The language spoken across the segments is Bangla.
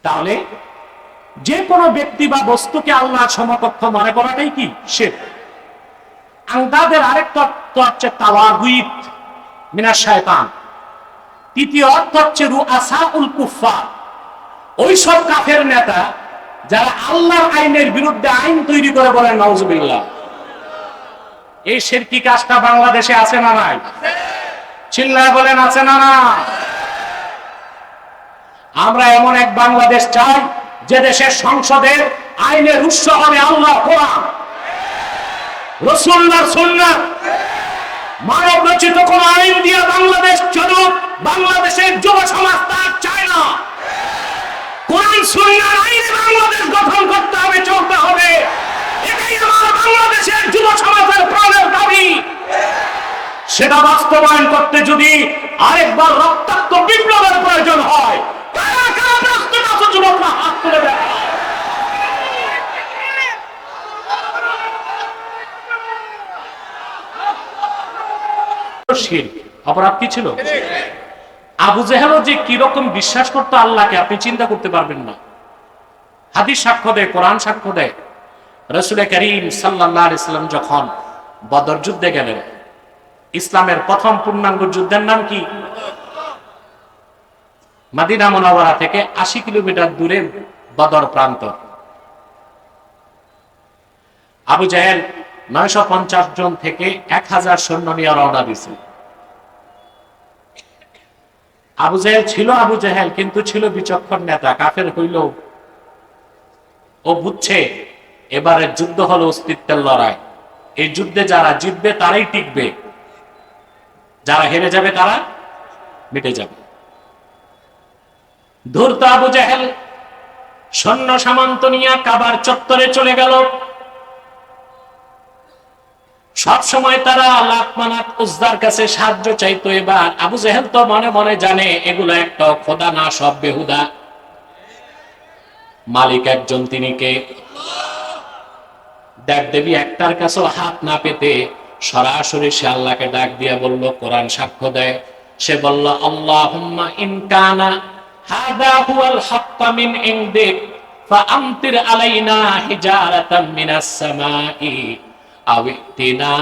তাহলে যে কোনো ব্যক্তি বা বস্তুকে আল্লাহর সমকক্ষ মনে করাটাই কি শিরক। আন্দাদের আরেক তত্ত্ব হচ্ছে তাওয়াগুত মিনাশ শয়তান। তৃতীয় অর্থ হচ্ছে রুআসাউল কুফফার, ওইসব কাফের নেতা যারা আল্লাহর আইনের বিরুদ্ধে আইন তৈরি করে বলেন নাউজুবিল্লাহ। এই শিরকি কাজটা বাংলাদেশে আছে না নাই? চিল্লায় বলেন আছে না না? আমরা এমন এক বাংলাদেশ চাই যে দেশের সংসদের আইনের উৎস হবে আল্লাহ কোরআন, রাসূলুল্লাহর সুন্নাহ। মানব রচিত কোন আইন দিয়ে বাংলাদেশ চলুক, বাংলাদেশের যুব সমাজ তা চায় না। কোরআন সুন্নাহর আইনে বাংলাদেশ গঠন করতে হবে, চলতে হবে। এটাই আমার বাংলাদেশের যুব সমাজের প্রাণের দাবি। সেটা বাস্তবায়ন করতে যদি আরেকবার রক্তাক্ত বিপ্লবের প্রয়োজন হয়, কারা কারা প্রস্তুত আছো যুবকরা? হাত তুলে দেখা। অপরাধ কি ছিল? আবু জেহেলও যে কিরকম বিশ্বাস করতো আল্লাহকে আপনি চিন্তা করতে পারবেন না। হাদিস সাক্ষ্য দেয়, কোরআন সাক্ষ্য দেয়। রাসূল করিম সাল্লাল্লাহু আলাইহি সাল্লাম যখন বদর যুদ্ধে গেলেন, ইসলামের প্রথম পূর্ণাঙ্গ যুদ্ধের নাম কি? মদিনা মুনাওয়ারা থেকে ৮০ কিলোমিটার দূরে বদর প্রান্ত। আবু জেহেল ৯৫০ জন থেকে ১০০০ সৈন্য নিয়ে রওনা দিয়েছে। আবু জেহেল ছিল আবু জেহেল, কিন্তু ছিল বিচক্ষণ নেতা। কাফের হইল, ও বুঝছে এবারে যুদ্ধ হলো অস্তিত্বের লড়াই। এই যুদ্ধে যারা জিতবে তারাই টিকবে, যারা হেরে যাবে তারা মিটে যাবে। ধূর্ত আবু জেহেল সৈন্য সামন্ত নিয়ে কাবার চত্বরে চলে গেল। সব সময় তারা লাত মানাত উজ্জার কাছে সাহায্য চাইতো। এবার আবু জেহেল তো মনে মনে জানে এগুলো একটা খোদা না, সব বেহুদা। মালিক একজন, তিনি কে? দেব দেবী একটার কাছেও হাত না পেতে সরাসরি সে আল্লাহকে ডাক দিয়ে বলল, কোরআন সাক্ষ্য দেয়। সে বলল, আল্লাহুম্মা ইন কানা হাযা হুয়াল হাক্কা মিন ইনদিক ফাআমতির আলাইনা হিজারাতাম মিনাস সামাই আও ইতিনা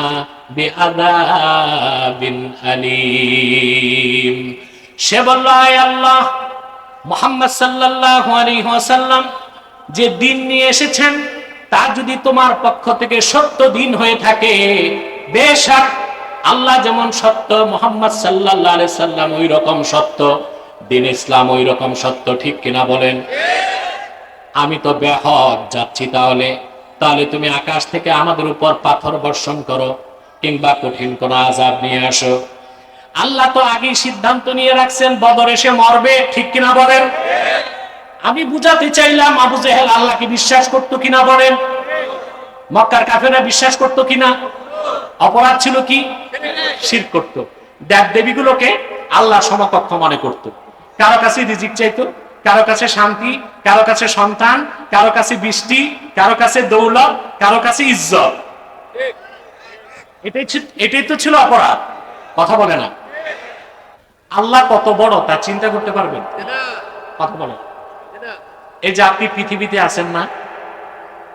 বিআযাবিন আলীম। সে বলল, আয় আল্লাহ, মুহাম্মদ সাল্লাল্লাহু আলাইহি ওয়াসাল্লাম যে দিন নিয়ে এসেছেন তা যদি তোমার পক্ষ থেকে সত্য দিন হয়ে থাকে, বেশক আল্লাহ যেমন সত্য, মুহাম্মদ সাল্লাল্লাহু আলাইহি সাল্লাম ওই রকম সত্য, দিন ইসলাম ওই রকম সত্য। ঠিক কিনা বলেন? আমি তো বেহদ যাচ্ছি। তাহলে তুমি আকাশ থেকে আমাদের উপর পাথর বর্ষণ করো, কিংবা কঠিন কোন আযাব নিয়ে আসো। আল্লাহ তো আগেই সিদ্ধান্ত নিয়ে রাখছেন বদর এসে মরবে। ঠিক কিনা বলেন? আমি বুঝাতে চাইলাম আবু জেহেল আল্লাহকে বিশ্বাস করতো কিনা বলেন? মক্কার কাফেররা বিশ্বাস করতো কিনা? অপরাধ ছিল কি? শিরক করতো। দেব দেবীগুলোকে আল্লাহ সমকক্ষ মনে করত। কারো কাছে রিজিক চাইতো, কারো কাছে শান্তি, কারো কাছে সন্তান, কারো কাছে বৃষ্টি, কারো কাছে দৌলত, কারো কাছে ইজ্জত। এটাই তো ছিল অপরাধ। কথা বলে না? আল্লাহ কত বড় তা চিন্তা করতে পারবেন? কথা বলেন। এই যে আপনি পৃথিবীতে আছেন না,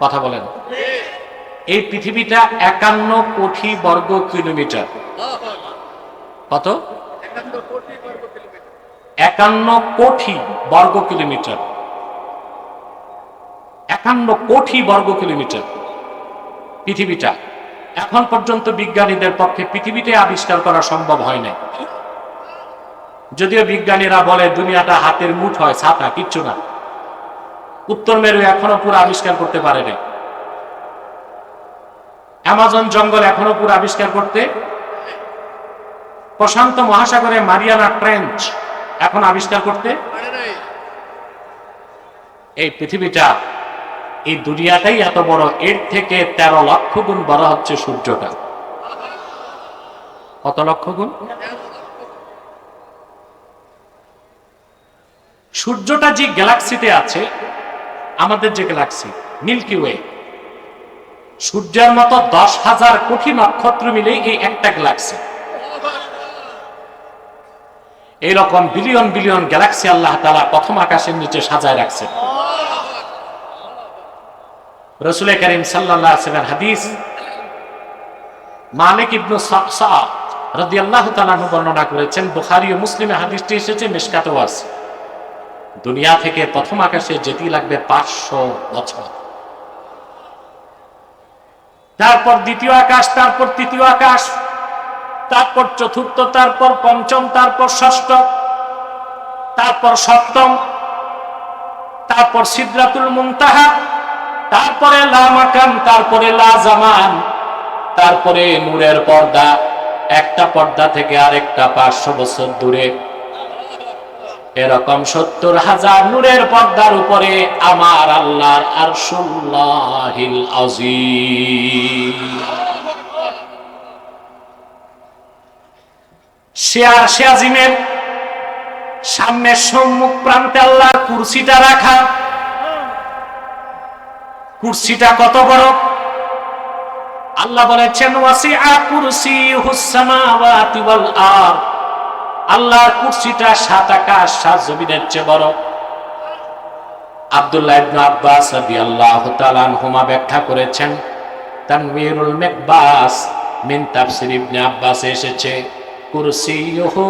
কথা বলেন, এই পৃথিবীটা ৫১ কোটি বর্গ কিলোমিটার। কত? ৫১ কোটি বর্গ কিলোমিটার। ৫১ কোটি বর্গ কিলোমিটার পৃথিবীটা। এখন পর্যন্ত বিজ্ঞানীদের পক্ষে পৃথিবীতে আবিষ্কার করা সম্ভব হয় না। যদিও বিজ্ঞানীরা বলে দুনিয়াটা হাতের মুঠোয়, ছাতা, কিচ্ছু না। উত্তর মেরু এখনো পুরো আবিষ্কার করতে পারে না। অ্যামাজন জঙ্গল এখনো পুরো আবিষ্কার করতে, প্রশান্ত মহাসাগরে মারিয়ানা ট্রেঞ্চ এখন আবিষ্কার করতে। এই পৃথিবীটা, এই দুনিয়াটাই এত বড়, এর থেকে ১৩ লক্ষ গুণ বড় হচ্ছে সূর্যটা। কত লক্ষ গুণ? সূর্যটা যে গ্যালাক্সিতে আছে, আমাদের যে গ্যালাক্সি মিল্কি ওয়ে, সূর্যের মতো ১০,০০০ কোটি নক্ষত্র মিলে এই একটা গ্যালাক্সি। এইরকম বিলিয়ন বিলিয়ন গ্যালাক্সি আল্লাহ তাআলা প্রথম আকাশের নিচে সাজায় রাখছেন। রাসূল করিম সাল্লাল্লাহু আলাইহি ওয়াসাল্লাম হাদিস, মালিক ইবনে সাদ রাদিয়াল্লাহু তাআলা বর্ণনা করেছেন, বুখারী ও মুসলিমে হাদিসটি এসেছে, মিশকাতেও আছে। দুনিয়া থেকে প্রথম আকাশে যেতে লাগবে 500 বছর, তারপর দ্বিতীয় আকাশ, তারপর তৃতীয় আকাশ, তারপর চতুর্থ, তারপর পঞ্চম, তারপর ষষ্ঠ, তারপর সপ্তম, তারপর সিদরাতুল মুনতাহা, তারপরে লা মাকান, তারপরে লা জামান, তারপরে নূরের পর্দা, একটা পর্দা থেকে আরেকটা 500 বছর দূরে। এরকম 70,000 নূরের পর্দার উপরে আমার আল্লাহর আরশুল্লাহিল আযীম। সে আরশে আজিমের সামনে সম্মুখ প্রান্তে আল্লাহর কুরসিটা রাখা। কুরসিটা কত বড়! আল্লাহ বলেছেন, ওয়াসিআ কুরসিয়ুহুস সামাওয়াতি ওয়াল আরদ। আল্লাহর কুরসিটা 7 আকাশ 7 জমিনের চেয়ে বড়। আব্দুল্লাহ ইবনে আব্বাস রাদিয়াল্লাহু তাআলা আনহুমা ব্যাখ্যা করেছেন, তানবীরুল মিকবাস মিন তাফসীর ইবনে আব্বাস এসেছে, কুরসিয়ুহু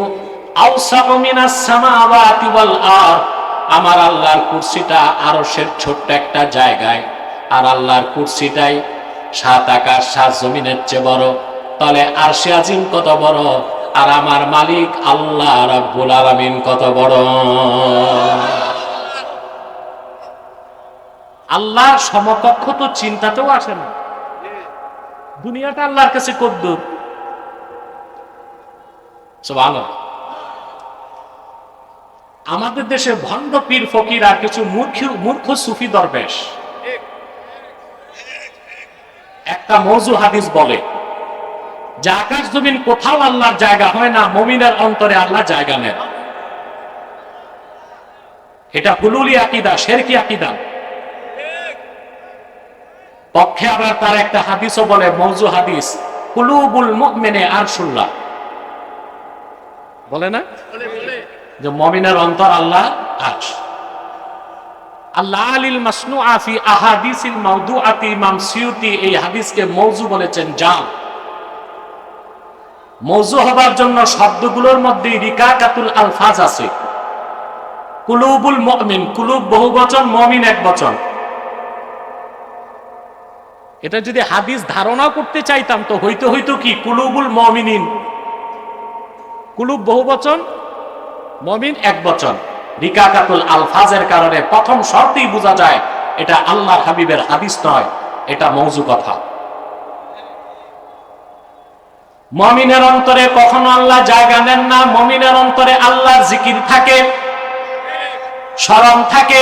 আওসাউ মিনাস সামাওয়াতি ওয়াল আরদ। আমার আল্লাহর কুরসিটা আরশের ছোট্ট একটা জায়গায়, আর আল্লাহর কুরসিটাই 7 আকাশ 7 জমিনের চেয়ে বড়। তাহলে আরশে আজিম কত বড়, আর আমার মালিক আল্লাহ রাব্বুল আলামিন কত বড়! আল্লাহর সমকক্ষ তো চিন্তাতেও আসে না। দুনিয়াটা আল্লাহর কাছে কদ্দুর! সুবহানাল্লাহ। আমাদের দেশে ভণ্ড পীর ফকির আর কিছু মূর্খ সুফি দরবেশ একটা মওযু হাদিস বলে যে আকাশ জমিন কোথাও আল্লাহর জায়গা হয় না, মুমিনের অন্তরে আল্লাহ জায়গা নেন। এটা হুলুলি আকীদা, শিরকি আকীদা। পক্ষে আবার তার একটা হাদিসও বলে, মওযু হাদিস, কুলুবুল মুমিনে আরশুল্লাহ। বলে না যে মুমিনের অন্তর আল্লাহ আরশ। আল্লাহ আলিল মাসনুআ ফি আহাদিসিল মাওদুআতি, ইমাম সিয়ুতি এই হাদিসকে মওযু বলেছেন, জাল। মওযু হবার জন্য শব্দগুলোর মধ্যে রিকাকাতুল আলফাজ আছে। কুলুবুল মুমিন, কুলুব বহুবচন, মুমিন একবচন। এটা যদি হাদিস ধারণা করতে চাইতাম তো হইতো কি, কুলুবুল মুমিনিন, কুলুব বহুবচন, মুমিন একবচন। রিকাকাতুল আলফাজের কারণে প্রথম শর্তেই বোঝা যায় এটা আল্লাহর হাবিবের হাদিস নয়, এটা মওযু কথা। মুমিনের অন্তরে কখনো আল্লাহ জায়গা নেন না। মুমিনের অন্তরে আল্লাহর জিকির থাকে, স্মরণ থাকে,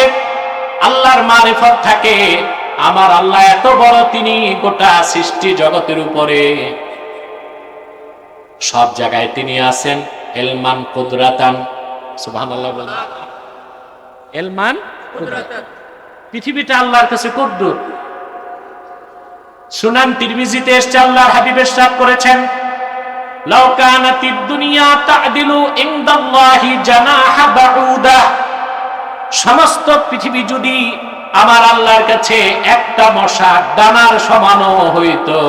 আল্লাহর মারিফত থাকে। আমার আল্লাহ এত বড়, তিনি গোটা সৃষ্টি জগতের উপরে সব জায়গায় তিনি আছেন। এলমান কুদরাতান, সুবহানাল্লাহ বলেন। এলমান কুদরাতান, পৃথিবীটা আল্লাহর কাছে কদ্দুর। সুনান তিরমিজিতে এসেছে, আল্লাহর হাবিব ইরশাদ করেছেন, লাউ কানাতিদ দুনিয়া তা'দিলু ইনদাল্লাহি জানাহা বাউদা। সমস্ত পৃথিবী যদি আমার আল্লাহর কাছে একটা মশার দানার সমানও হইতো,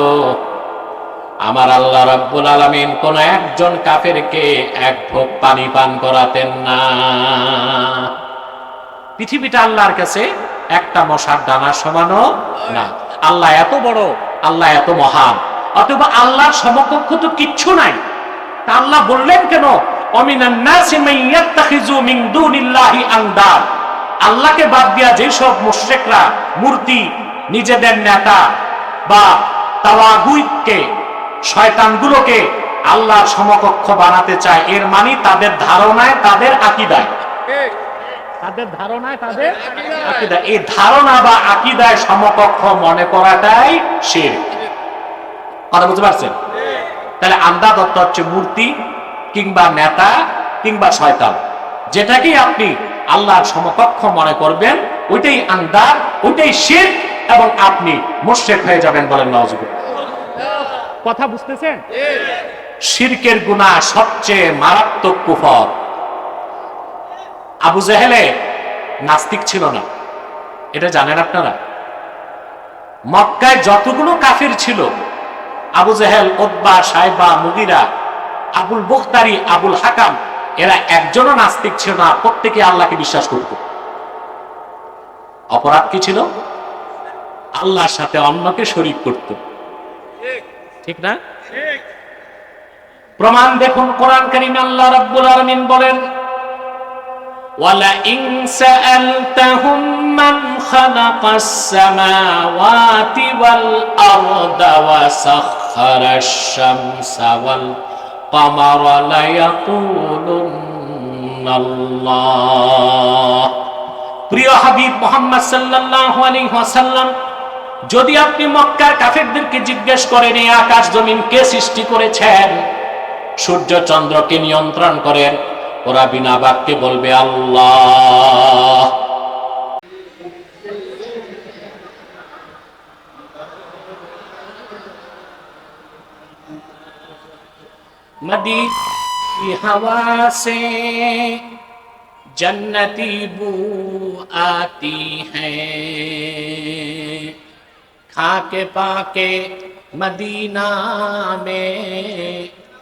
আমার আল্লাহ রাব্বুল আলামিন কোন একজন কাফেরকে এক ঢোক পানি পান করাতেন না। পৃথিবীটা আল্লাহর কাছে একটা মশার দানার সমানও না। আল্লাহ এত বড়, আল্লাহ এত মহান, অথবা আল্লাহর সমকক্ষ তো কিচ্ছু নাই। তা আল্লাহ বললেন কেন, অমিনান নাসি মান ইয়াত্তাখিযু মিন দুনিল্লাহি আনদাদ। আল্লাহকে বাদ দিয়া যেসব মুশরিকরা মূর্তি, নিজেদের নেতা বা তাওয়াগুতকে, শয়তানগুলোকে আল্লাহর সমকক্ষ বানাতে চায়, এর মানে তাদের ধারণায়, তাদের আকীদায়, তাদের ধারণায়, তাদের আকীদা, এই ধারণা বা আকীদায় সমকক্ষ মনে করাটাই শিরক। কথা বুঝতে পারছেন? তাহলে আন্দাদ অর্থ হচ্ছে মূর্তি কিংবা নেতা কিংবা শয়তান, যেটাকে আপনি আল্লাহর সমকক্ষ মনে করবেন, ওইটাই আন্দাদ, ওইটাই শিরক, এবং আপনি মুশরিক হয়ে যাবেন। বলেন নাউজুবিল্লাহ। কথা বুঝতেছেন? শিরকের গুনাহ সবচেয়ে মারাত্মক কুফর। আবু জেহেলে নাস্তিক ছিল না, এটা জানেন আপনারা? মক্কায় যতগুলো কাফির ছিল, আবু জেহেল, উতবা, সাইবা, মুগিরা, আবুল বুখতারি, আবুল হাকাম, এরা একজনও নাস্তিক ছিল না, প্রত্যেকে আল্লাহকে বিশ্বাস করত। অপরাধ কি ছিল? আল্লাহর সাথে অন্যকে শরীক করত, ঠিক না? প্রমাণ দেখুন কোরআন কারীমে আল্লাহ রাব্বুল আলামিন বলেন, ওয়ালা ইন সাআলতাহুম মান খালাকাস সামাওয়াতি ওয়াল আরদা ওয়া সাখখারাশ শামসা ওয়াল কামারা লা ইয়াকুলুনাল্লাহ। প্রিয় হাবিব মুহাম্মদ সাল্লাল্লাহু আলাইহি ওয়াসাল্লাম, যদি আপনি মক্কার কাফেরদেরকে জিজ্ঞেস করেন এই আকাশ জমিন কে সৃষ্টি করেছেন, সূর্য চন্দ্রকে নিয়ন্ত্রণ করেন, ওরা বিনা বাক্যে বলবে আল্লাহ। मदीनी हवा से जन्नती बू आती है, खाके पाके मदीना में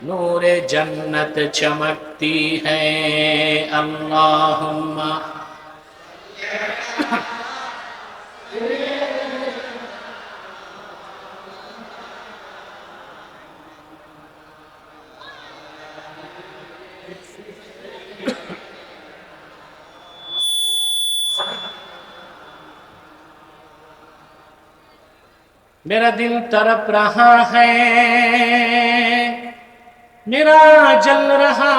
नूरे जन्नत चमकती है। अल्लाहुम्मा मेरा दिल तड़प रहा है, मेरा जल रहा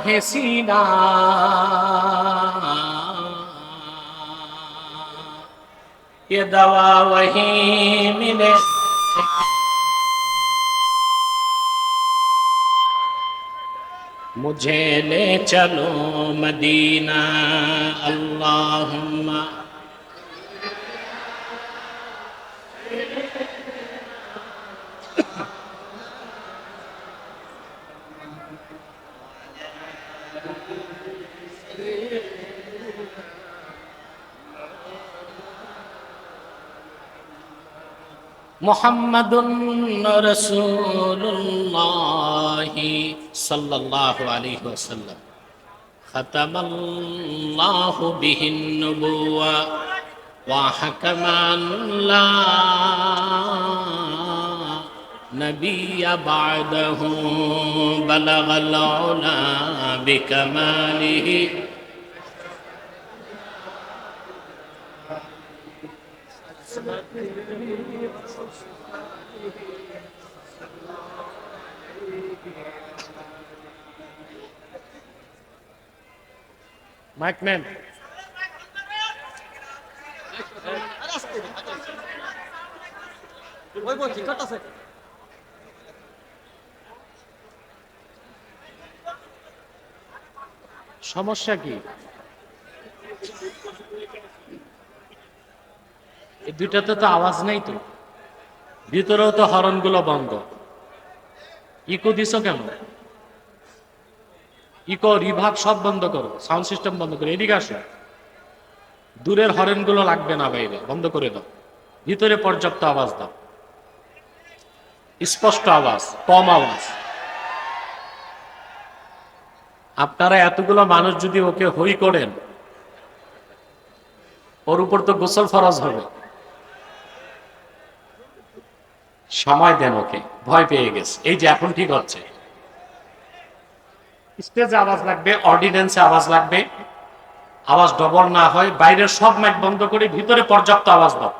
है सीना, ये दवा वही मिले। मुझे ले चलो मदीना, अल्लाहुम्मा मुहम्मदुन रसूलुल्लाहि सल्लल्लाहु अलैहि वसल्लम खतमल्लाहु बिहिन नुबुव्वा व हकमन ला नबिय्य बअदहु बलगल उला बिकमालिहि। माइक मैन সমস্যা কি? এই দুইটাতে তো আওয়াজ নেই তো, ভিতরেও তো হরনগুলো বন্ধ, ইকো দিছো কেন? ইকো রিভার্ব সব বন্ধ করো, সাউন্ড সিস্টেম বন্ধ করো, এদিকে আসো। দূরের হরেনগুলো লাগবে না, বাইরে বন্ধ করে দাও, ভিতরে পর্যাপ্ত আওয়াজ দাও, স্পষ্ট আওয়াজ, কম আওয়াজ। আপনারা এতগুলো মানুষ যদি ওকে হই করেন, ওর উপর তো গোসল ফরজ হবে। সময় দেন ওকে, ভয় পেয়ে গেছে। এই যে এখন ঠিক হচ্ছে, স্টেজে আওয়াজ লাগবে, অর্ডিন্যান্সে আওয়াজ লাগবে, আওয়াজ ডবল না হয় বাইরের সব মাইক বন্ধ করে ভিতরে পর্যাপ্ত আওয়াজ দাও।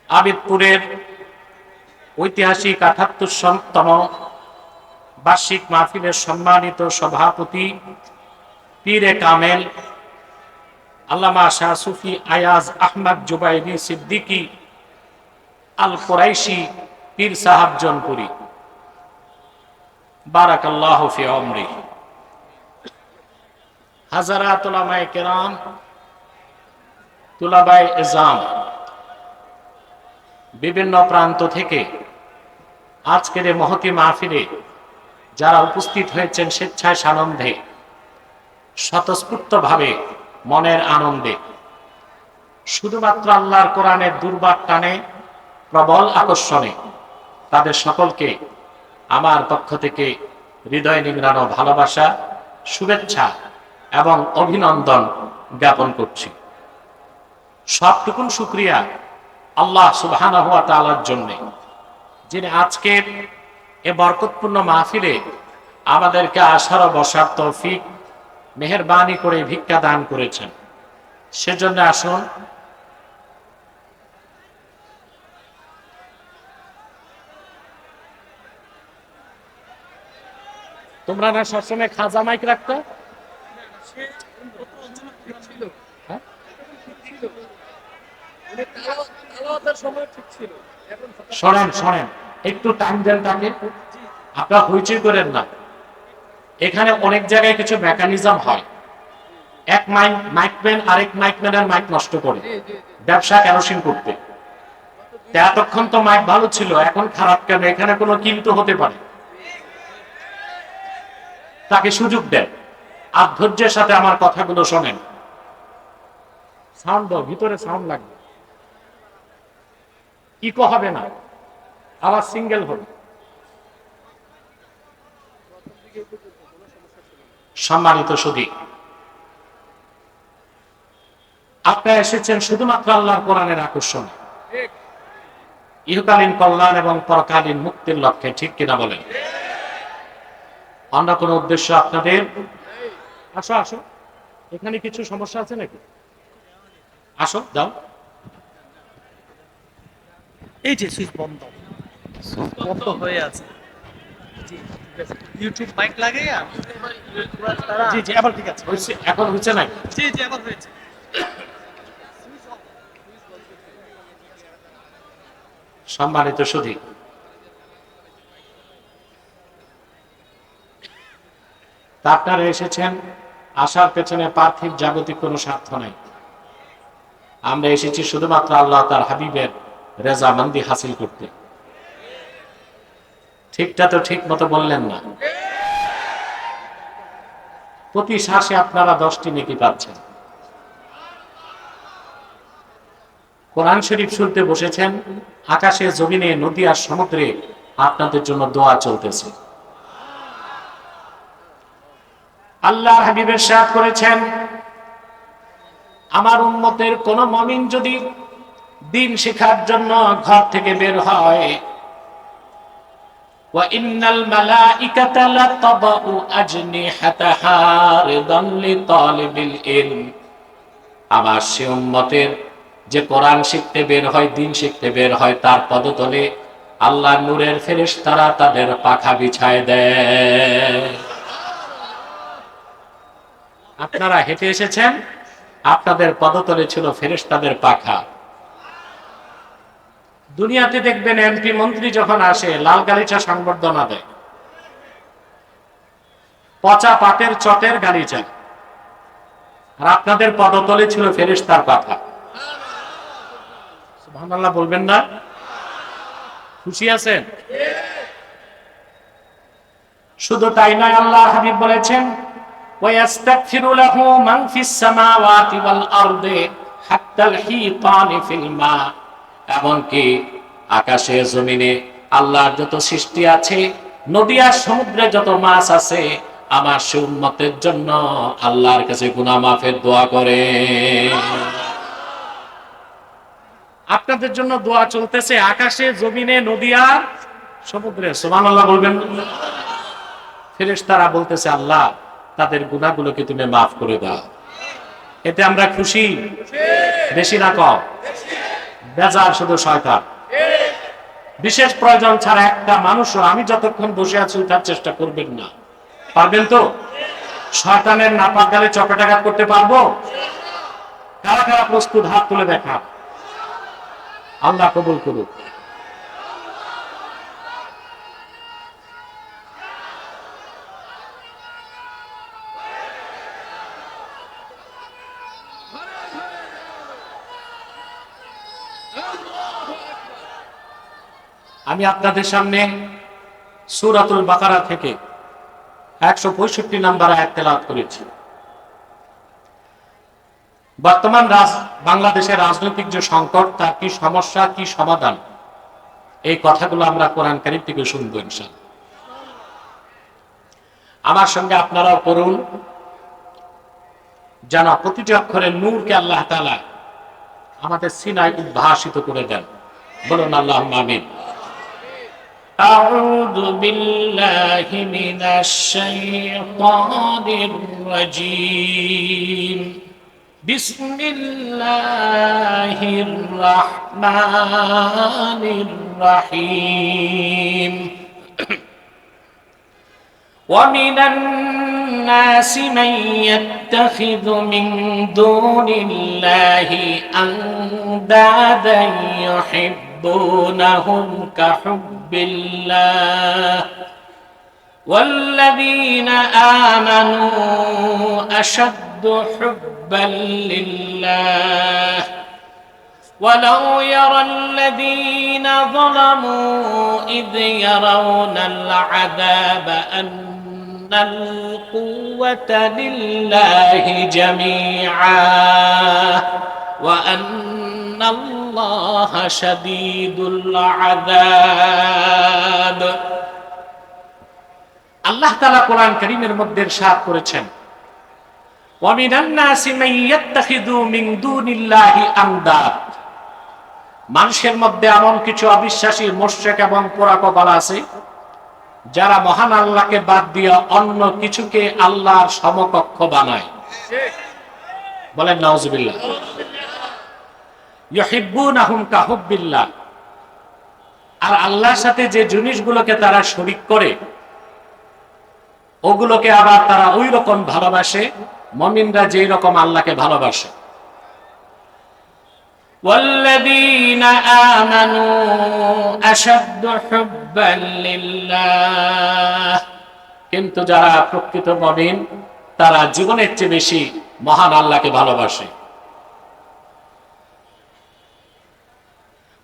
আবিদপুরের ঐতিহাসিক ৭৮তম বার্ষিক মাহফিলের সম্মানিত সভাপতি পীরে কামেল আল্লামা শাহ সুফি আয়াজ আহমদ জুবাইরি সিদ্দিকী আল কুরাইশি পীর সাহেব জনপুরি, বারাকাল্লাহু ফি উমরি। হাজারাত উলামায়ে কেরাম, তুলাবায়ে ইজাম, বিভিন্ন প্রান্ত থেকে আজকের এই মহতি মাহফিলে যারা উপস্থিত হয়েছেন স্বেচ্ছায় সানন্দে, স্বতঃস্ফূর্তভাবে, মনের আনন্দে, শুধুমাত্র আল্লাহর কোরআনের দুর্বার টানে, প্রবল আকর্ষণে, তাদের সকলকে আমার পক্ষ থেকে হৃদয় নিংড়ানো ভালোবাসা, শুভেচ্ছা এবং অভিনন্দন জ্ঞাপন করছি। সবটুকুন শুকরিয়া আল্লাহ সুবহানাহু ওয়া তাআলার জন্যে, যিনি আজকের এ বরকতপূর্ণ মাহফিলে আমাদেরকে আসার ও বসার তৌফিক মেহেরবানি করে ভিক্ষা দান করেছেন। সেজন্য আসুন তোমরা না সবসময় খাজা মাইক রাখতো? হ্যাঁ? শোনেন শোনেন, একটু টাইম দেন তাকে, আপনারা হইচই করেন না। এখানে অনেক জায়গায় কিছু মেকানিজম হয়, এক মাইকম্যান আরেক মাইকম্যানের মাইক নষ্ট করে ব্যবসা কেরোসিন করতে। এতক্ষণ তো মাইক ভালো ছিল, এখন খারাপ কেন? এখানে কোনো কিন্তু হতে পারে। তাকে সুযোগ দেন, আর ধৈর্যের সাথে আমার কথাগুলো শোনেন। সাউন্ড দাও, ভিতরে সাউন্ড লাগবে, ইকো হবে না, আওয়াজ সিঙ্গেল হবে। সম্মানিত সুধী, আপনারা এসেছেন শুধুমাত্র আল্লাহর কোরআনের আকর্ষণে, ইহকালীন কল্যাণ এবং পরকালীন মুক্তির লক্ষ্যে, ঠিক কিনা বলেন? অন্য কোনো উদ্দেশ্য আপনাদের? আসো আসো, এখানে কিছু সমস্যা আছে নাকি? আসো, দাও। এই যে সুইচ বন্ধ, বন্ধ হয়ে আছে। জি, ইউটিউব মাইক লাগাইয়া জি জি, আবার ঠিক আছে। হয়েছে, এখন হচ্ছে না? জি জি, আবার হয়েছে। সম্মানিত সুধী, আপনারা এসেছেন, আসার পেছনে পার্থিব জাগতিক কোনো স্বার্থ নাই। আমরা এসেছি শুধুমাত্র আল্লাহ তার হাবিবের রেজামন্দি হাসিল করতে। ঠিকটা তো ঠিক মতো বললেন না? প্রতি শ্বাসে আপনারা 10টি নেকি পাচ্ছেন। কোরআন শরীফ শুনতে বসেছেন, আকাশে, জমিনে, নদী আর সমুদ্রে আপনাদের জন্য দোয়া চলতেছে। আল্লাহ হাবিবের ইরশাদ করেছেন, আমার উম্মতের কোন মুমিন যদি দ্বীন শেখার জন্য ঘর থেকে বের হয়, ওয়া ইন্নাল মালাইকাতা লাতাদউ আজনিহাতাহা রিদান লিতালিবিল ইলম, আমার সে উম্মতের যে কোরআন শিখতে বের হয়, দ্বীন শিখতে বের হয়, তার পদতলে আল্লাহর নূরের ফেরেশতারা তাদের পাখা বিছায় দেয়। আপনারা হেঁটে এসেছেন, আপনাদের পদতলে ছিল ফেরেশতাদের পাখা। দুনিয়াতে দেখবেন এমপি মন্ত্রী যখন আসে, লাল গালিচা সংবর্ধনা দেয়, পচা পাটের চটের গালিচা, আর আপনাদের পদতলে ছিল ফেরেশতার পাখা। সুবহানাল্লাহ বলবেন না? খুশি আছেন? শুধু তাই নয়, আল্লাহ হাবিব বলেছেন, ওয়াস্তাগফিরু লাহু মান ফিস সামাওয়াতি ওয়াল আরদি হাত্তাল হিতানি ফিল মা, এমনকি আকাশে জমিনে আল্লাহর যত সৃষ্টি আছে, নদী আর সমুদ্রে যত মাছ আছে, আমার সে উম্মতের জন্য আল্লাহর কাছে গুনাহ মাফের দোয়া করে। আপনাদের জন্য দোয়া চলতেছে আকাশে, জমিনে, নদী আর সমুদ্রে। সুবহানাল্লাহ বলবেন? ফেরেশতারা বলতেছে, আল্লাহ তাদের গুনাহগুলোকে তুমি মাফ করে দাও। এতে আমরা খুশি? বেশি না কম? বেজার শুধু শয়তান। বিশেষ প্রয়োজন ছাড়া একটা মানুষও আমি যতক্ষণ বসে আছি তার চেষ্টা করবেন না। পারবেন তো? শয়তানের নাপাক গালে চপেটাঘাত করতে পারবো? কারা কারা প্রস্তুত? হাত তুলে দেখা। আল্লাহ কবুল করুক। আমি আপনাদের সামনে সূরাতুল বাকারা থেকে 165 নাম্বার আয়াত তেলাওয়াত করেছি। বর্তমান বাংলাদেশের রাজনৈতিক যে সংকট, তার কি সমস্যা, কি সমাধান, এই কথাগুলো আমরা কোরআন কারীম থেকে শুনবো ইনশাআল্লাহ। আমার সঙ্গে আপনারাও পড়ুন, যেন প্রতিটি অক্ষরের নূরকে আল্লাহ তাআলা আমাদের সিনায় উদ্ভাসিত করে দেন। বলুন আল্লাহুম্মা আমিন। আউযু বিল্লাহি মিনাশ শাইতানির রাজীম। বিসমিল্লাহির রাহমানির রাহিম। ومن الناس من يتخذ من دون الله أندادا يحبونهم كحب الله والذين آمنوا أشد حبا لله ولو يرى الذين ظلموا إذ يرون العذاب أن القوة لله جميعا وأن الله شديد العذاب। আল্লাহ তাআলা কোরআন কারীমের মধ্যে ইরশাদ করেছেন, وَمِنَ النَّاسِ مَن يَتَّخِذُ مِن دُونِ اللَّهِ أَندَادًا। মানুষের মধ্যে এমন কিছু অবিশ্বাসী মুশরিক এবং পোড়াকপাল আছে, যারা মহান আল্লাহকে বাদ দিয়ে অন্য কিছুকে আল্লাহর সমকক্ষ বানায়। বলেন নাউজুবিল্লাহ। ইউহিব্বুনাহুম কাহুব্বিল্লাহ। আর আল্লাহর সাথে যে জিনিসগুলোকে তারা শরীক করে, ওগুলোকে আবার তারা ওই রকম ভালোবাসে মুমিনরা যেই রকম আল্লাহকে ভালোবাসে। والذين آمنوا أشد حبا لله। কিন্তু যারা প্রকৃত মুমিন, তারা জীবনের চেয়ে বেশি মহান আল্লাহকে ভালোবাসে।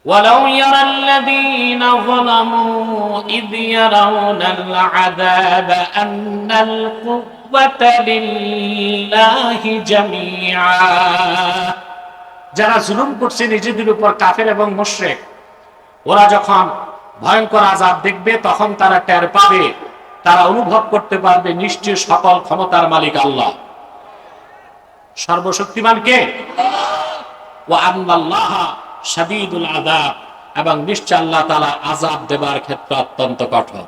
ولو يرى الذين ظلموا إذ يرون العذاب أن القوة لله جميعا। যারা জুলুম করছে নিজেদের উপর, কাফের এবং মুশরিক, ওরা যখন ভয়ঙ্কর আযাব দেখবে, তখন তারা টের পাবে, তারা অনুভব করতে পারবে নিশ্চয় সকল ক্ষমতার মালিক আল্লাহ, সর্বশক্তিমান কে? ওয়া আন্নাল্লাহা শাদীদুল আযাব। এবং নিশ্চয় আল্লাহ তাআলা আযাব দেবার ক্ষেত্রে অত্যন্ত কঠোর।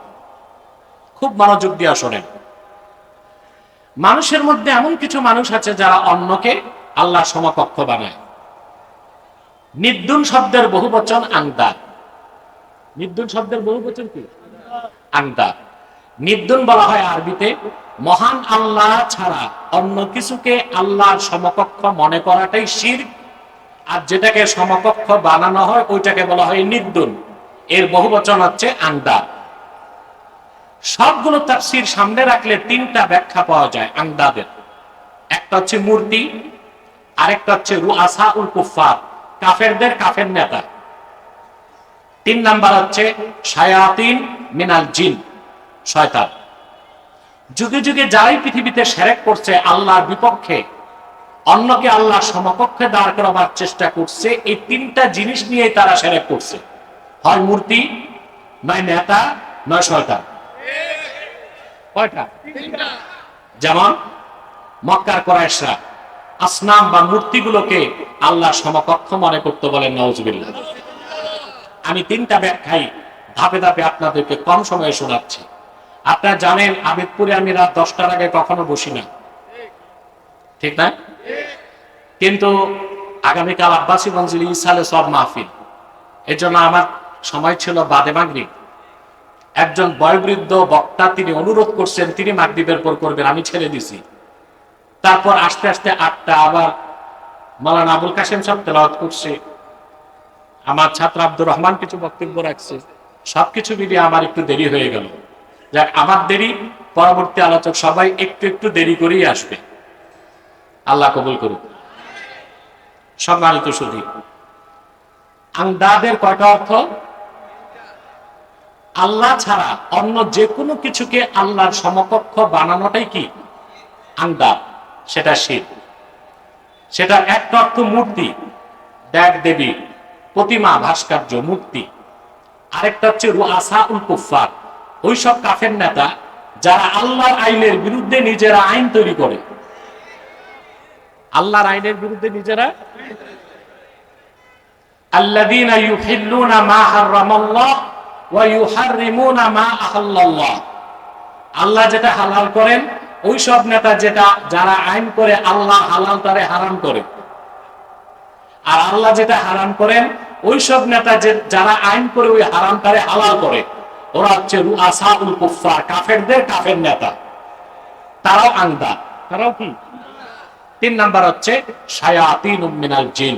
খুব মনোযোগ দিয়ে শোনেন। মানুষের মধ্যে এমন কিছু মানুষ আছে যারা অন্যকে আল্লাহর সমকক্ষ বানায়। নিদ্দুন শব্দের বহুবচন আন্দাদ। নিদ্দুন শব্দের বহুবচন কি? আন্দাদ। নিদ্দুন বলা হয় আরবিতে মহান আল্লাহ ছাড়া অন্য কিছুকে আল্লাহর সমকক্ষ মনে করাটাই শিরক, আর যেটাকে সমকক্ষ বানানো হয় ওইটাকে বলা হয় নিদ্দুন। এর বহুবচন হচ্ছে আন্দাদ। সবগুলো তাফসীর সামনে রাখলে তিনটা ব্যাখ্যা পাওয়া যায় আন্দাদের। একটা হচ্ছে মূর্তি, আরেকটা হচ্ছে রুআসাউল কুফফার, কাফেরদের কাফের নেতা। 3 নাম্বার হচ্ছে শায়াতিন মিনাল জিন, শয়তান। যুগে যুগে যারাই পৃথিবীতে শিরক করছে, আল্লাহর বিপক্ষে অন্যকে আল্লাহর সমকক্ষে দাঁড় করাবার চেষ্টা করছে, এই তিনটা জিনিস নিয়ে তারা শিরক করছে। হয় মূর্তি, নয় নেতা, নয় শয়তান। কয়টা? যেমন মক্কার কুরাইশরা আসনাম বা মূর্তিগুলোকে আল্লাহর সমকক্ষ মনে করতে, বলেন নাউজুবিল্লাহ। আমি তিনটা ব্যাখ্যাই ধাপে ধাপে আপনাদেরকে কম সময়ে শোনাচ্ছি। আপনারা জানেন আবিদপুরে আমি রাত 10টার আগে কখনো বসি না, ঠিক না? কিন্তু আগামীকাল আব্বাসী মঞ্জিল ইসালে সব মাহফিল, এর জন্য আমার সময় ছিল বাদে মাগরিব। একজন বয়োবৃদ্ধ বক্তা তিনি অনুরোধ করছেন তিনি মাগরিবের পর করবেন, আমি ছেড়ে দিছি। তারপর আস্তে আস্তে 8টা আবার মাওলানা আবুল কাসেম সাহেব তেলাওয়াত করছে, আমার ছাত্র আব্দুর রহমান কিছু বক্তব্য রাখছে, সবকিছু মিলিয়ে আমার একটু দেরি হয়ে গেল। যাক, আমার দেরি, পরবর্তী আলোচক সবাই একটু একটু দেরি করেই আসবে। আল্লাহ কবুল করুক। সম্মানিত সুধী, আন্দাদের কয়টা অর্থ? আল্লাহ ছাড়া অন্য যে কোনো কিছুকে আল্লাহর সমকক্ষ বানানোটাই কি আন্দাজ, সেটা শিরক। সেটা একটা অর্থ মূর্তি, দেব দেবী, প্রতিমা, ভাস্কর্য, মূর্তি। আরেকটা হচ্ছে রুআসাউল কুফফার, ওইসব কাফের নেতা যারা আল্লাহর আইনের বিরুদ্ধে নিজেরা আইন তৈরি করে। আল্লাহর আইনের বিরুদ্ধে নিজেরা, আল্লাযীনা ইউহিল্লুনা মা হারামাল্লাহ ওয়া ইউহাররিমুনা মা আহাল্লাল্লাহ। আল্লাহ যেটা হালাল করেন, ওই সব নেতা যারা আইন করে আল্লাহ হালাল তারে হারাম করে। আর আল্লাহ যেটা হারাম করেন, ওই সব নেতা যারা আইন করে ওই হারাম তারে হালাল করে, ওরা হচ্ছে রুআসাউল কুফফার, কাফেরদের কাফের নেতা। তারাও আন্দা, তারাও কি? 3 নাম্বার হচ্ছে শায়াতিনুম মিনাল জিন,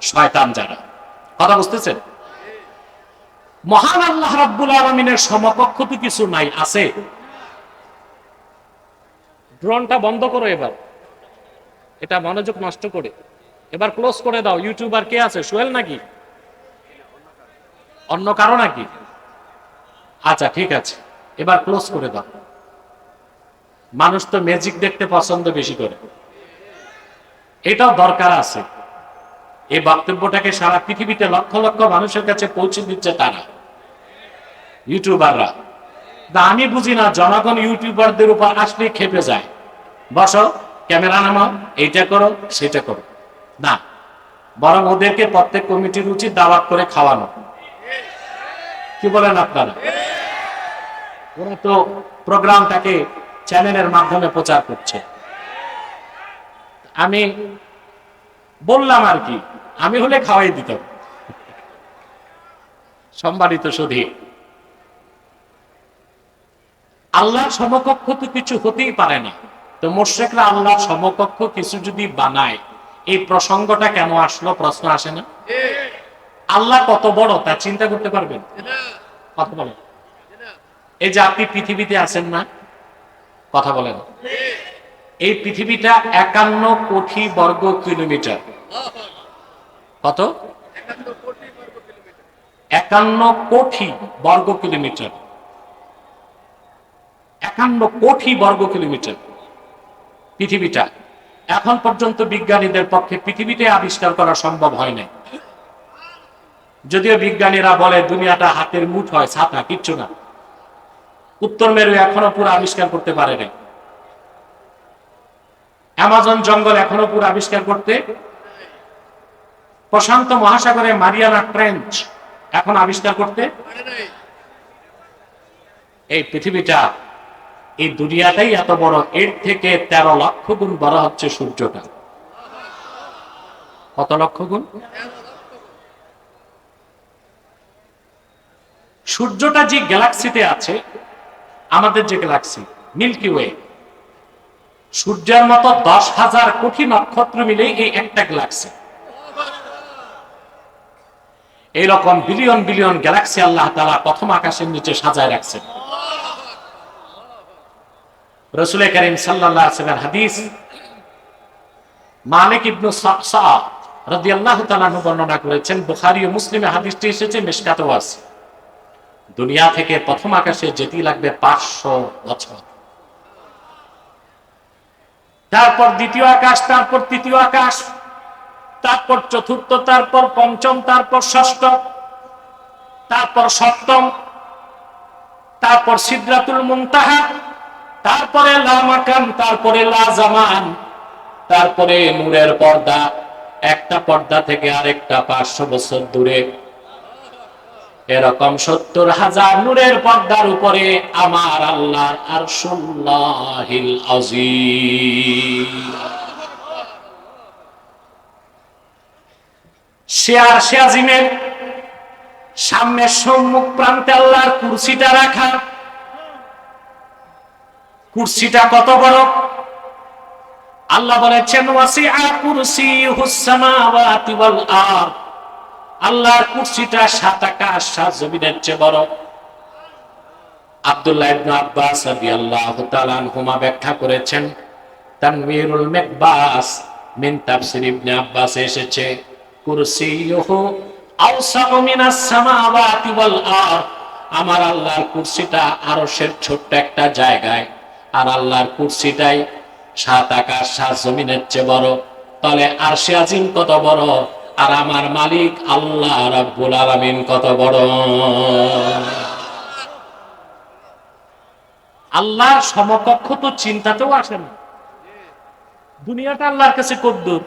শয়তান যারা। কথা বুঝতেছেন? মহান আল্লাহ রাব্বুল আলামিনের সমকক্ষ তো কিছু নাই, আছে? ড্রোনটা বন্ধ করো এবার, এটা মনোযোগ নষ্ট করে। এবার ক্লোজ করে দাও। ইউটিউবার কে আছে? সোহেল নাকি অন্য কারো নাকি? আচ্ছা ঠিক আছে, এবার ক্লোজ করে দাও। মানুষ তো ম্যাজিক দেখতে পছন্দ বেশি করে, এটাও দরকার আছে। এই বক্তব্যটাকে সারা পৃথিবীতে লক্ষ লক্ষ মানুষের কাছে পৌঁছে দিচ্ছে তারা, ইউটিউবাররা। আমি বুঝি না, জনগণ ইউটিউবারদের উপর আসলে খেপে যায়। বসো, ক্যামেরা নামাও, এইটা করো, সেটা করো না, বরং ওদেরকে প্রত্যেক কমিটির উচিত দাওয়াত করে খাওয়ানো। কি বলেন আপনারা? ওরা তো প্রোগ্রামটাকে চ্যানেলের মাধ্যমে প্রচার করছে। আমি বললাম আর কি, আমি হলে খাওয়াই দিতাম। সম্মানিত সুধী, আল্লাহর সমকক্ষ তো কিছু হতেই পারে না। তো মুশরিকরা আল্লাহর সমকক্ষ কিছু যদি বানায়, এই প্রসঙ্গটা কেন আসলো? প্রশ্ন আসে না? আল্লাহ কত বড় তা চিন্তা করতে পারবেন? কত বড়? এই যে আপনি পৃথিবীতে আছেন না, কথা বলেন, এই পৃথিবীটা 51 কোটি বর্গ কিলোমিটার। কত? 51 কোটি বর্গ কিলোমিটার। 51 কোটি বর্গ কিলোমিটার পৃথিবীটা। এখন পর্যন্ত বিজ্ঞানীদের পক্ষে পৃথিবীতে আবিষ্কার করা সম্ভব হয় না। যদিও বিজ্ঞানীরা বলে দুনিয়াটা হাতের মুঠোয়, ছাতা, কিচ্ছু না। উত্তর মেরু এখনো পুরো আবিষ্কার করতে পারে না। অ্যামাজন জঙ্গল এখনো পুরো আবিষ্কার করতে, প্রশান্ত মহাসাগরে মারিয়ানা ট্রেঞ্চ এখন আবিষ্কার করতে। এই পৃথিবীটা, এই দুনিয়াটাই এত বড়, এর থেকে 13 লক্ষ গুণ বড় হচ্ছে সূর্যটা। কত লক্ষ গুণ? সূর্যটা যে গ্যালাক্সিতে আছে, আমাদের যে গ্যালাক্সি মিল্কি ওয়ে, সূর্যের মতো 10,000 কোটি নক্ষত্র মিলে এই একটা গ্যালাক্সি। এইরকম বিলিয়ন বিলিয়ন গ্যালাক্সি আল্লাহ তাআলা প্রথম আকাশের নিচে সাজায় রাখছেন। রাসূল কারীম সাল্লাল্লাহু আলাইহি ওয়াসাল্লাম হাদিস, মালিক ইবনে সাআদ রাদিয়াল্লাহু তাআলা বর্ণনা করেছেন, বুখারী ও মুসলিমে হাদিসটি এসেছে, মিশকাতেও আছে। দুনিয়া থেকে প্রথম আকাশে যেতে লাগবে 500 বছর, তারপর দ্বিতীয় আকাশ, তারপর তৃতীয় আকাশ, তারপর চতুর্থ, তারপর পঞ্চম, তারপর ষষ্ঠ, তারপর সপ্তম, তারপর সিদরাতুল মুনতাহা, তারপরে লা মাকান, তারপরে লা জামান, তারপরে নূরের পর্দা, একটা পর্দা থেকে আরেকটা 500 বছর দূরে। এরকম 70,000 নূরের পর্দার উপরে আমার আল্লাহর আরশুল্লাহিল আযীম। সে আরশে আজিমের সামনে সম্মুখ প্রান্তে আল্লাহর কুরসিটা রাখা। কুরসিটা কত বড়? আল্লাহ বলেছেন, ওয়াসিআ কুরসিয়ুহুস সামাওয়াতি ওয়াল আরদ। আল্লাহর কুরসিটা 7 আকাশ 7 জমিনের চেয়ে বড়। আব্দুল্লাহ ইবনে আব্বাস রাদিয়াল্লাহু তাআলা আনহুমা ব্যাখ্যা করেছেন, তানওয়ীরুল মিকবাস মিন তাফসীর ইবনে আব্বাস এসেছে, কুরসিয়ুহু আওসাউ মিনাস সামাওয়াতি ওয়াল আরদ। আমার আল্লাহর কুরসিটা আরশের ছোট্ট একটা জায়গায়, আর আল্লাহর কুরসিটাই 7 আকাশ 7 জমিনের চেয়ে বড়, তাহলে আরশে আজিম কত বড়, আর আমার মালিক আল্লাহ রাব্বুল আলামিন কত বড়। আল্লাহর সমকক্ষ তো চিন্তাতেও আসে না। দুনিয়াটা আল্লাহর কাছে কদ্দুর।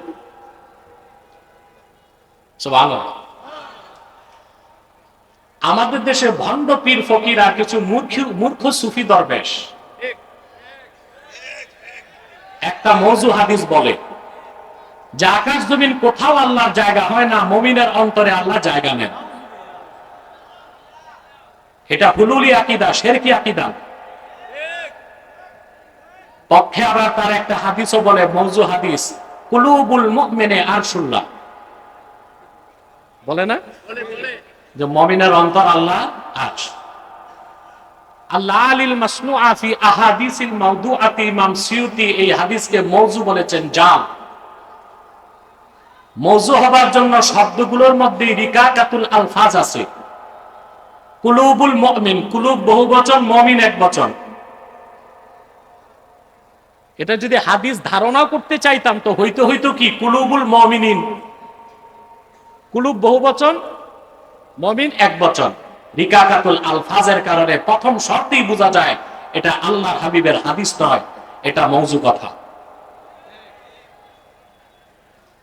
সুবহানাল্লাহ। আমাদের দেশে ভণ্ড পীর ফকির আর কিছু মূর্খ সুফি দরবেশ একটা মওযু হাদিস বলে যে আকাশ জমিন কোথাও আল্লাহর জায়গা হয় না, মুমিনের অন্তরে আল্লাহ জায়গা নেন। এটা হুলুলি আকীদা, শিরকি আকীদা। পক্ষে আবার তার একটা হাদিসও বলে, মওযু হাদিস, কুলুবুল মুমিনে আরশুল্লাহ, বলে না যে মুমিনের অন্তর আল্লাহ আরশ। আল্লাহ আলিল মাসনুআ ফি আহাদিসিল মাওদুআতি, ইমাম সিয়ুতি এই হাদিসকে মওযু বলেছেন, জাল। মওযু হবার জন্য শব্দগুলোর মধ্যে রিকাকাতুল আলফাজ আছে। কুলুবুল মুমিন, কুলুব বহুবচন, মুমিন একবচন। এটা যদি হাদিস ধারণা করতে চাইতাম তো হইতো কি, কুলুবুল মুমিনিন, কুলুব বহুবচন, মুমিন একবচন। রিকাকাতুল আলফাজের কারণে প্রথম শর্তেই বোঝা যায় এটা আল্লাহর হাবিবের হাদিস নয়, এটা মওযু কথা।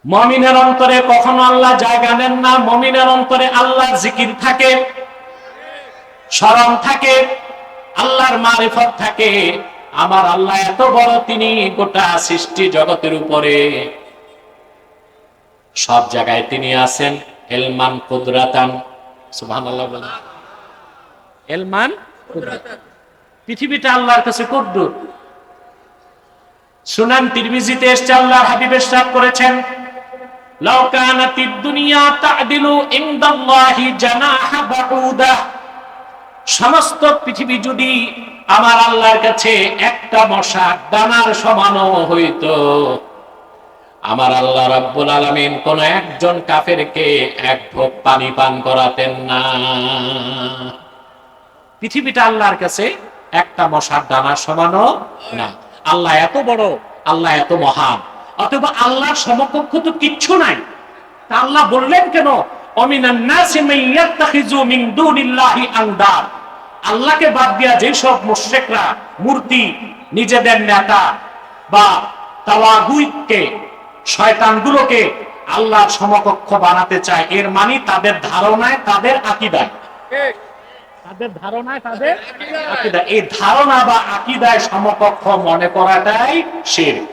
মুমিনের অন্তরে কখনো আল্লাহ জায়গা নেন না। মুমিনের অন্তরে আল্লাহর জিকির থাকে, স্মরণ থাকে, আল্লাহর মারিফত থাকে। আমার আল্লাহ এত বড়, তিনি গোটা সৃষ্টি জগতের উপরে সব জায়গায় তিনি আছেন। এলমান কুদরাতান, সুবহানাল্লাহ বলেন। এলমান কুদরাতান, পৃথিবীটা আল্লাহর কাছে কুদ্দুর। সুনান তিরমিজিতে এসেছে, আল্লাহর হাবিব ইরশাদ করেছেন, লাউ কানাতিদ দুনিয়া তা'দিলু ইনদাল্লাহি জানাহা বাউদা, সমস্ত পৃথিবী যদি আমার আল্লাহর কাছে একটা মশার দানার সমানও হইতো, আমার আল্লাহ রাব্বুল আলামিন কোন একজন কাফেরকে এক ঢোক পানি পান করাতেন না। পৃথিবীটা আল্লাহর কাছে একটা মশার দানার সমানও না। আল্লাহ এত বড়, আল্লাহ এত মহান, অথবা আল্লাহর সমকক্ষ তো কিচ্ছু নাই। তা আল্লাহ বললেন কেন, অমিনান নাসি মান ইয়াত্তাখিযু মিন দুনিল্লাহি আনদাদ, আল্লাহকে বাদ দিয়া যেসব মুশরিকরা মূর্তি, নিজেদের নেতা বা তাওয়াগুতকে, শয়তানগুলোকে আল্লাহর সমকক্ষ বানাতে চায়, এর মানে তাদের ধারণায়, তাদের আকীদায়, তাদের ধারণায়, তাদের আকীদায়, এই ধারণা বা আকীদায় সমকক্ষ মনে করাটাই শিরক।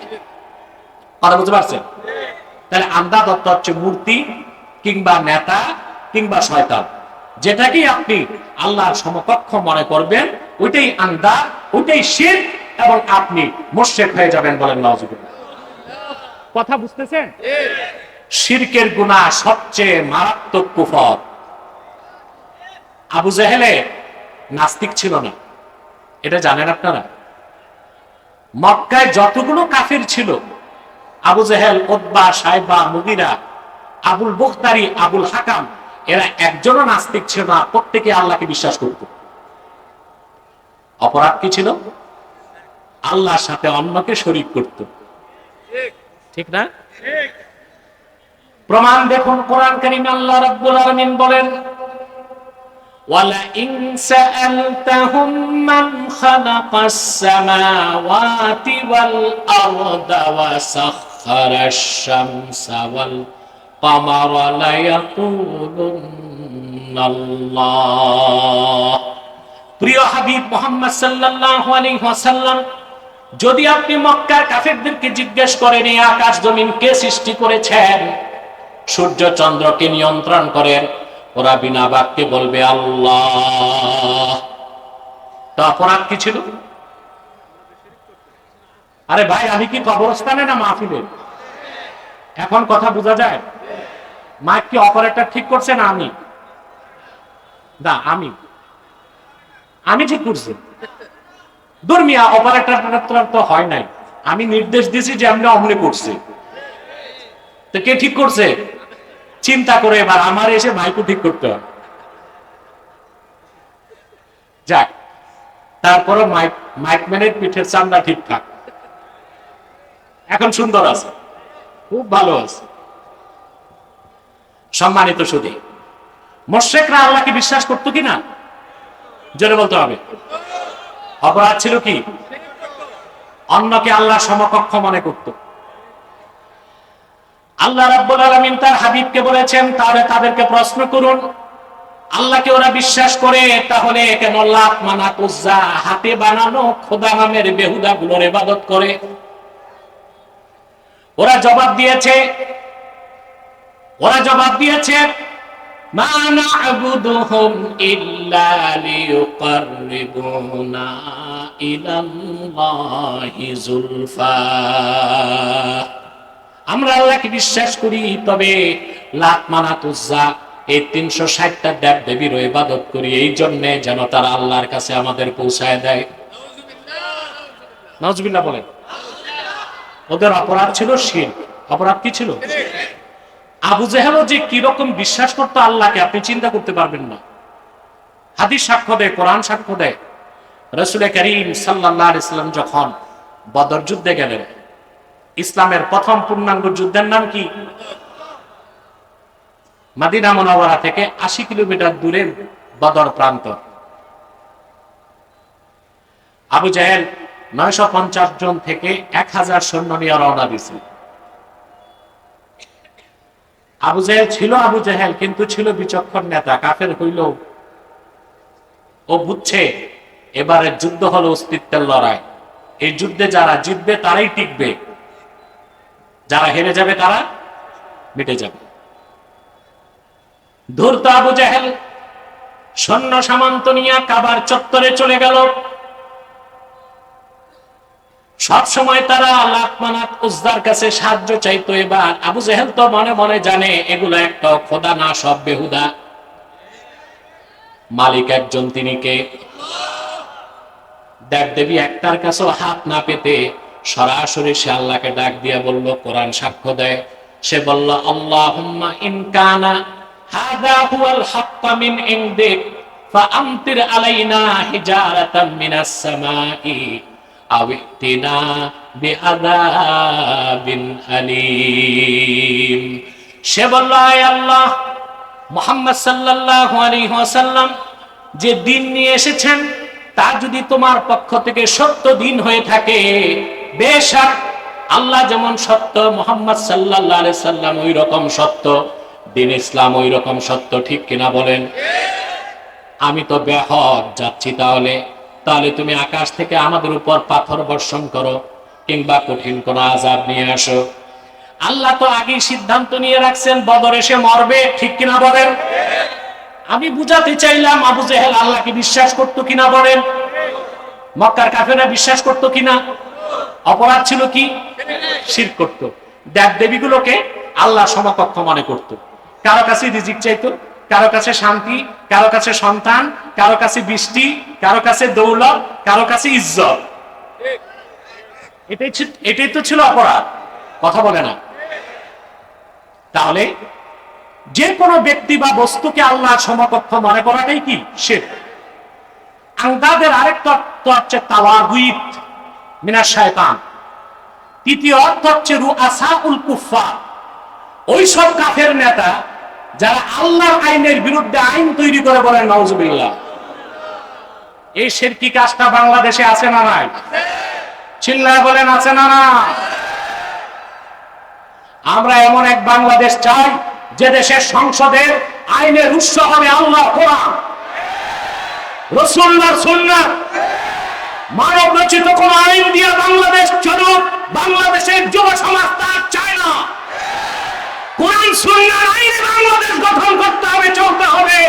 কথা বুঝতে পারছেন? তাহলে আন্দাদ অর্থ হচ্ছে মূর্তি কিংবা নেতা কিংবা শয়তান, যেটাকেই আপনি আল্লাহর সমকক্ষ মনে করবেন ওইটাই আন্দাদ, ওইটাই শিরক, এবং আপনি মুশরিক হয়ে যাবেন। বলেন নাউজুবিল্লাহ। কথা বুঝতেছেন? শিরকের গুনাহ সবচেয়ে মারাত্মক কুফর। আবু জেহেলে নাস্তিক ছিল না, এটা জানেন আপনারা? মক্কায় যতগুলো কাফির ছিল, আবু জেহেল, উতবা, শাইবা, মুগিরা, আবুল বুখতারি, আবুল হাকাম, এরা একজনও নাস্তিক ছিল না, প্রত্যেকে আল্লাহকে বিশ্বাস করত। অপরাধ কি ছিল? আল্লাহর সাথে অন্যকে শরীক করত। ঠিক না? প্রমাণ দেখুন, কোরআন কারীমে আল্লাহ রাব্বুল আলামিন বলেন, ওয়ালা ইন সাআলতাহুম মান খালাকাস সামাওয়াতি ওয়াল আরদা ওয়া সাখখারাশ শামসা ওয়াল কামারা লা ইয়াকুলুনাল্লাহ। প্রিয় হাবিব মুহাম্মদ সাল্লাল্লাহু আলাইহি ওয়াসাল্লাম, যদি আপনি মক্কার কাফেরদেরকে জিজ্ঞেস করেন এই আকাশ জমিন কে সৃষ্টি করেছেন, সূর্য চন্দ্রকে নিয়ন্ত্রণ করেন, ওরা বিনা বাক্যে বলবে আল্লাহ। তো অপরাধ কি ছিল? আরে ভাই, আমি কি কবরস্থানে না মাহফিলে? এখন কথা বোঝা যায়? মাইক কি অপারেটর ঠিক করছে না আমি? না, আমি ঠিক করছি। দুর্মিয়া অপারেটর তো হয় নাই, আমি নির্দেশ দিয়েছি যে আমরা অমনে করছি। তো কে ঠিক করছে? চিন্তা করে এবার আমার এসে মাইকও ঠিক করতে হবে। যাক, তারপরে মাইকম্যানের পিঠের চামড়া ঠিকঠাক, এখন সুন্দর আছে, খুব ভালো আছে। সম্মানিত সুধী, মুশরিকরা আল্লাহকে বিশ্বাস করতো কিনা? জোরে বলতে হবে। অপরাধ ছিল কি? অন্যকে আল্লাহ সমকক্ষ মনে করত। আল্লাহ রাব্বুল আলামিন তার হাবিবকে বলেছেন, তাহলে তাদেরকে প্রশ্ন করুন, আল্লাহকে ওরা বিশ্বাস করে, তাহলে কেন লাত, মানাত, উজ্জা, হাতে বানানো খোদা নামের বেহুদা গুলোর ইবাদত করে? ওরা জবাব দিয়েছে মা না'বুদুহুম ইল্লা লিয়ুকাররিবুনা ইলাল্লাহি যুলফা। আমরা আল্লাহকে বিশ্বাস করি, তবে লাত, মানাত, উজ্জা এই 360টা দেব দেবীর ইবাদত করি এই জন্য যেন তারা আল্লাহর কাছে আমাদের পৌঁছায় দেয়। নাউজুবিল্লাহ বলেন। ওদের অপরাধ ছিল শিরক। অপরাধ কি ছিল? আবু জেহেলও যে কিরকম বিশ্বাস করতো আল্লাহকে আপনি চিন্তা করতে পারবেন না। হাদিস সাক্ষ্য দেয়, কোরআন সাক্ষ্য দেয়, রাসূল করিম সাল্লাল্লাহু আলাইহি ওয়াসাল্লাম যখন বদর যুদ্ধে গেলেন, ইসলামের প্রথম পূর্ণাঙ্গ যুদ্ধের নাম কি? মদিনা মুনাওয়ারা থেকে 80 কিলোমিটার দূরে বদর প্রান্ত। আবু জেহেল 950 জন থেকে 1000 সৈন্য নিয়ে রওনা দিয়েছে। আবু জেহেল ছিল আবু জেহেল, কিন্তু ছিল বিচক্ষণ নেতা। কাফের হইল, ও বুঝছে এবারে যুদ্ধ হলো অস্তিত্বের লড়াই। এই যুদ্ধে যারা জিতবে তারাই টিকবে, যারা হেরে যাবে তারা মিটে যাবে। ধূর্ত আবু জেহেল সৈন্য সামন্ত নিয়ে কাবার চত্বরে চলে গেল। সব সময় তারা লাত, মানাত, উজ্জার কাছে সাহায্য চাইতো। এবার আবু জেহেল তো মনে মনে জানে এগুলো একটা খোদা না, সব বেহুদা। মালিক একজন, তিনি কে? দেব দেবী একটার কাছেও হাত না পেতে সরাসরি সে আল্লাহকে ডাক দিয়া বলল, কোরআন সাক্ষ্য দেয়, সে বলল, আল্লাহুম্মা ইন কানা হাযা হুয়াল হাক্কা মিন ইনদিক ফাআমতির আলাইনা হিজারাতাম মিনাস সামাই আও ইতিনা বিআযাবিন আলীম। সে বলল, আয় আল্লাহ, মুহাম্মদ সাল্লাল্লাহু আলাইহি ওয়াসাল্লাম যে দিন নিয়ে এসেছেন তা যদি তোমার পক্ষ থেকে সত্য দিন হয়ে থাকে, বেশক আল্লাহ যেমন সত্য, মুহাম্মদ সাল্লাল্লাহু আলাইহি সাল্লাম ওই রকম সত্য, দিন ইসলাম ওই রকম সত্য, ঠিক কিনা বলেন? আমি তো বেহদ যাচ্ছি, তাহলে তুমি আকাশ থেকে আমাদের উপর পাথর বর্ষণ করো, কিংবা কঠিন কোন আযাব নিয়ে আসো। আল্লাহ তো আগেই সিদ্ধান্ত নিয়ে রাখছেন বদরে সে মরবে, ঠিক কিনা বলেন? আমি বুঝাতে চাইলাম আবু জেহেল আল্লাহকে বিশ্বাস করতো কিনা বলেন? মক্কার কাফেররা বিশ্বাস করতো কিনা? অপরাধ ছিল কি? শিরক করতো। দেব দেবীগুলোকে আল্লাহ সমকক্ষ মনে করতো। কারো কাছে রিজিক চাইতো, কারো কাছে শান্তি, কারো কাছে সন্তান, কারো কাছে বৃষ্টি, কারো কাছে দৌলত, কারো কাছে ইজ্জত। এটাই তো ছিল অপরাধ। কথা বলে না? তাহলে যে কোনো ব্যক্তি বা বস্তুকে আল্লাহ সমকক্ষ মনে করাটাই কি? শিরক। আন্দাদের আরেক তত্ত্ব হচ্ছে তাওয়াগুত মিনাশ শায়তান। তৃতীয় অর্থ হচ্ছে রুআসাউল কুফফার, ওই সব কাফের নেতা যারা আল্লাহর আইনের বিরুদ্ধে আইন তৈরি করে, বলেন নাউজুবিল্লাহ। এই শিরকি কাজটা বাংলাদেশে আছে না নাই? চিল্লায় বলেন আছে না না? আমরা এমন এক বাংলাদেশ চাই যে দেশের সংসদের আইনের উৎস হবে আল্লাহর কোরআন, রাসূলুল্লাহর সুন্নাহ। মানব রচিত কোন আইন দিয়ে বাংলাদেশ চলুক, বাংলাদেশের যুব সমাজ তা চায় না। কোরআন সুন্নাহর আইনে বাংলাদেশ গঠন করতে হবে, চলতে হবে।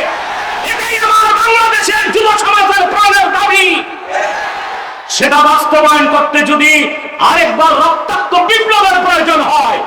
এটাই আমার বাংলাদেশের যুব সমাজের প্রাণের দাবি। সেটা বাস্তবায়ন করতে যদি আরেকবার রক্তাক্ত বিপ্লবের প্রয়োজন হয়,